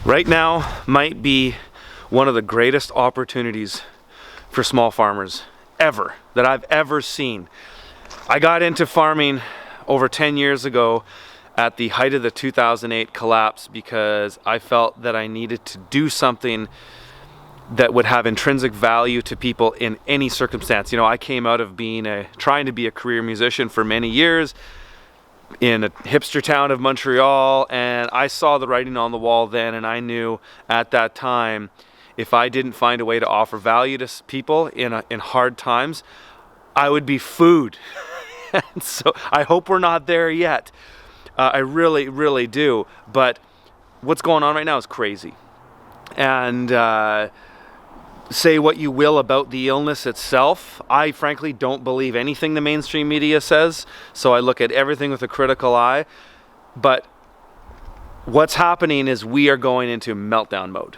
Right now might be one of the greatest opportunities for small farmers ever, that I've ever seen. I got into farming over 10 years ago at the height of the 2008 collapse because I felt that I needed to do something that would have intrinsic value to people in any circumstance. You know, I came out of trying to be a career musician for many years in a hipster town of Montreal, and I saw the writing on the wall then, and I knew at that time if I didn't find a way to offer value to people in hard times, I would be food. And so I hope we're not there yet. I really, really do. But what's going on right now is crazy. And say what you will about the illness itself, I frankly don't believe anything the mainstream media says, so I look at everything with a critical eye. But what's happening is we are going into meltdown mode,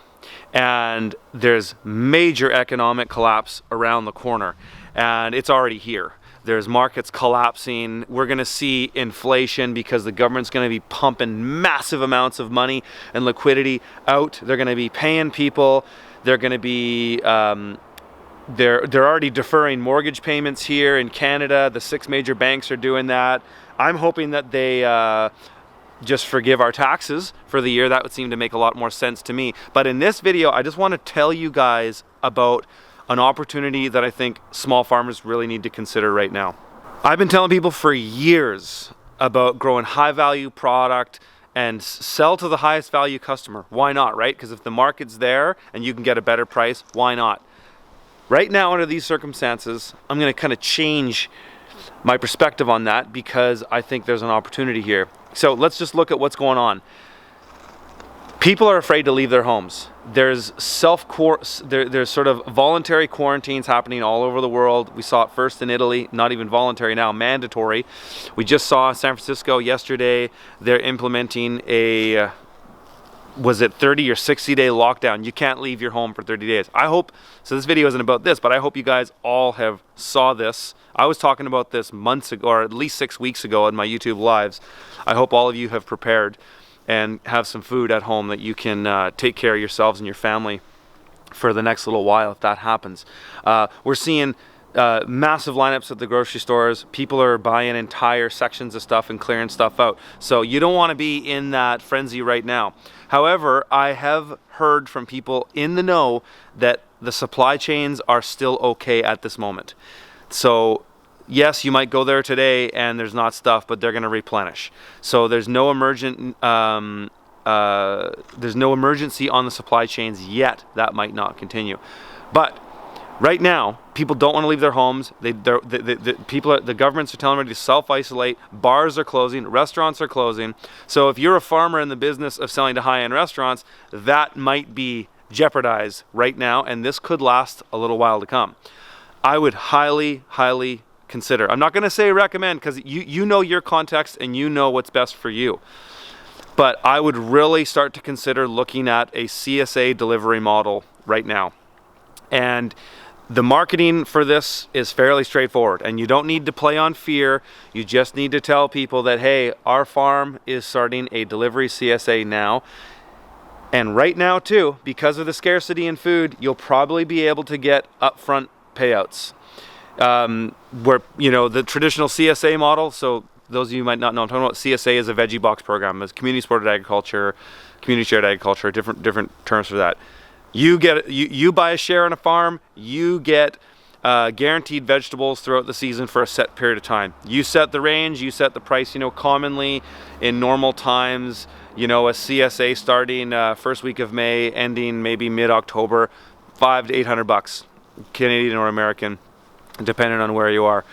and there's major economic collapse around the corner, and it's already here. There's markets collapsing. We're going to see inflation because the government's going to be pumping massive amounts of money and liquidity out. They're going to be paying people. They're going to be, they're already deferring mortgage payments here in Canada. The 6 major banks are doing that. I'm hoping that they just forgive our taxes for the year. That would seem to make a lot more sense to me. But in this video, I just want to tell you guys about an opportunity that I think small farmers really need to consider right now. I've been telling people for years about growing high value product and sell to the highest value customer. Why not, right? Because if the market's there and you can get a better price, why not? Right now, under these circumstances, I'm going to kind of change my perspective on that because I think there's an opportunity here. So let's just look at what's going on. People are afraid to leave their homes. There's there's sort of voluntary quarantines happening all over the world. We saw it first in Italy, not even voluntary now, mandatory. We just saw San Francisco yesterday. They're implementing a, was it 30 or 60 day lockdown? You can't leave your home for 30 days. I hope, so this video isn't about this, but I hope you guys all have saw this. I was talking about this months ago, or at least 6 weeks ago in my YouTube lives. I hope all of you have prepared and have some food at home that you can take care of yourselves and your family for the next little while if that happens. We're seeing massive lineups at the grocery stores. People are buying entire sections of stuff and clearing stuff out. So you don't want to be in that frenzy right now. However, I have heard from people in the know that the supply chains are still okay at this moment. So yes, you might go there today and there's not stuff, but they're going to replenish. So there's no emergency on the supply chains yet. That might not continue. But right now, people don't want to leave their homes. The governments are telling them to self-isolate. Bars are closing. Restaurants are closing. So if you're a farmer in the business of selling to high-end restaurants, that might be jeopardized right now, and this could last a little while to come. I would highly, highly consider. I'm not going to say recommend because you know your context and you know what's best for you. But I would really start to consider looking at a CSA delivery model right now. And the marketing for this is fairly straightforward, and you don't need to play on fear. You just need to tell people that, hey, our farm is starting a delivery CSA now. And right now too, because of the scarcity in food, you'll probably be able to get upfront payouts. Where, you know, the traditional CSA model, so those of you who might not know, I'm talking about CSA is a veggie box program. It's community supported agriculture, community shared agriculture, different terms for that. You buy a share on a farm, you get guaranteed vegetables throughout the season for a set period of time. You set the range, you set the price. You know, commonly in normal times, you know, a CSA starting first week of May, ending maybe mid-October, $500 to $800, Canadian or American, depending on where you are.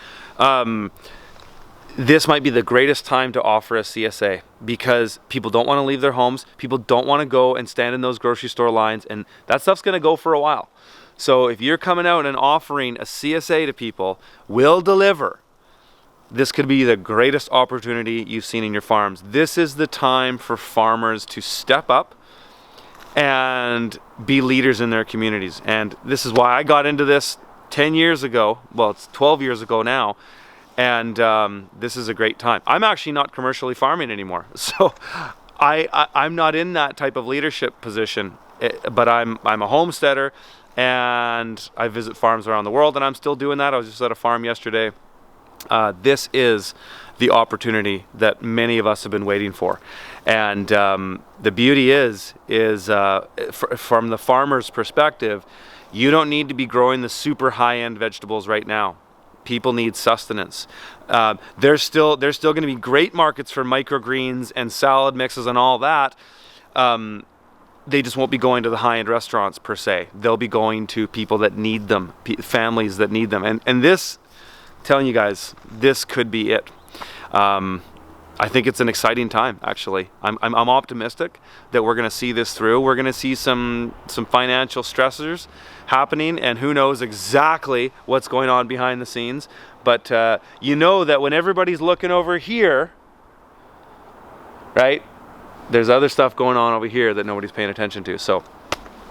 This might be the greatest time to offer a CSA because people don't want to leave their homes. People don't want to go and stand in those grocery store lines, and that stuff's going to go for a while. So if you're coming out and offering a CSA to people, we'll deliver. This could be the greatest opportunity you've seen in your farms. This is the time for farmers to step up and be leaders in their communities. And this is why I got into this 10 years ago. Well, it's 12 years ago now. And this is a great time. I'm actually not commercially farming anymore. So I'm not in that type of leadership position, but I'm a homesteader, and I visit farms around the world, and I'm still doing that. I was just at a farm yesterday. This is the opportunity that many of us have been waiting for, and the beauty is from the farmer's perspective, you don't need to be growing the super high-end vegetables right now. People need sustenance. There's still going to be great markets for microgreens and salad mixes and all that. They just won't be going to the high-end restaurants per se. They'll be going to people that need them, families that need them. And this, telling you guys, this could be it. I think it's an exciting time, actually. I'm optimistic that we're going to see this through. We're going to see some financial stressors happening, and who knows exactly what's going on behind the scenes. But you know that when everybody's looking over here, right, there's other stuff going on over here that nobody's paying attention to. So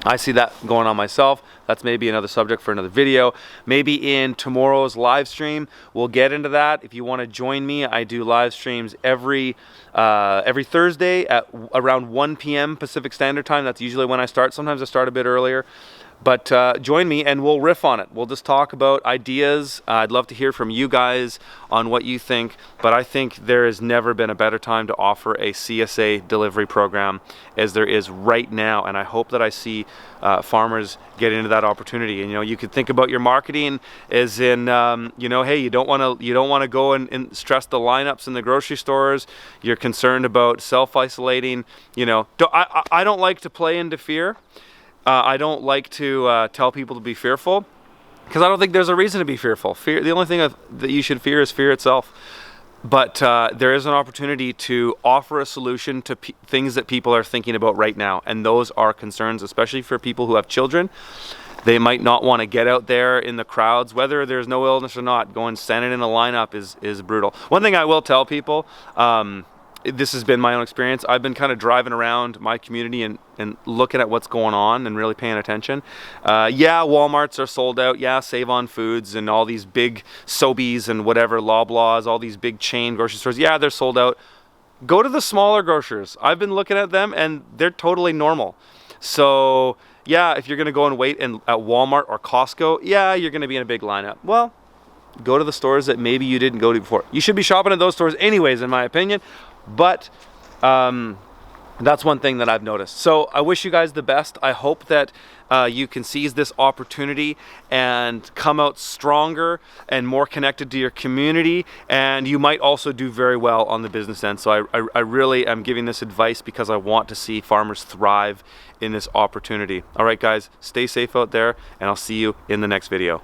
I see that going on myself. That's maybe another subject for another video. Maybe in tomorrow's live stream, we'll get into that. If you want to join me, I do live streams every Thursday at around 1 p.m. Pacific Standard Time. That's usually when I start. Sometimes I start a bit earlier. But join me and we'll riff on it. We'll just talk about ideas. I'd love to hear from you guys on what you think. But I think there has never been a better time to offer a CSA delivery program as there is right now. And I hope that I see farmers get into that opportunity. And, you know, you could think about your marketing as in, you know, hey, you don't want to go and stress the lineups in the grocery stores. You're concerned about self-isolating. You know, I don't like to play into fear. I don't like to tell people to be fearful, because I don't think there's a reason to be fearful. Fear, the only thing that you should fear is fear itself. But there is an opportunity to offer a solution to things that people are thinking about right now. And those are concerns, especially for people who have children. They might not want to get out there in the crowds, whether there's no illness or not. Going standing in a lineup is brutal. One thing I will tell people, this has been my own experience. I've been kind of driving around my community and looking at what's going on and really paying attention. Yeah, Walmarts are sold out. Yeah, Save On Foods and all these big Sobeys and whatever, Loblaws, all these big chain grocery stores. Yeah, they're sold out. Go to the smaller grocers. I've been looking at them and they're totally normal. So yeah, if you're going to go and wait at Walmart or Costco, yeah, you're going to be in a big lineup. Well, go to the stores that maybe you didn't go to before. You should be shopping at those stores anyways, in my opinion. But that's one thing that I've noticed. So I wish you guys the best. I hope that you can seize this opportunity and come out stronger and more connected to your community. And you might also do very well on the business end. So I really am giving this advice because I want to see farmers thrive in this opportunity. All right, guys, stay safe out there, and I'll see you in the next video.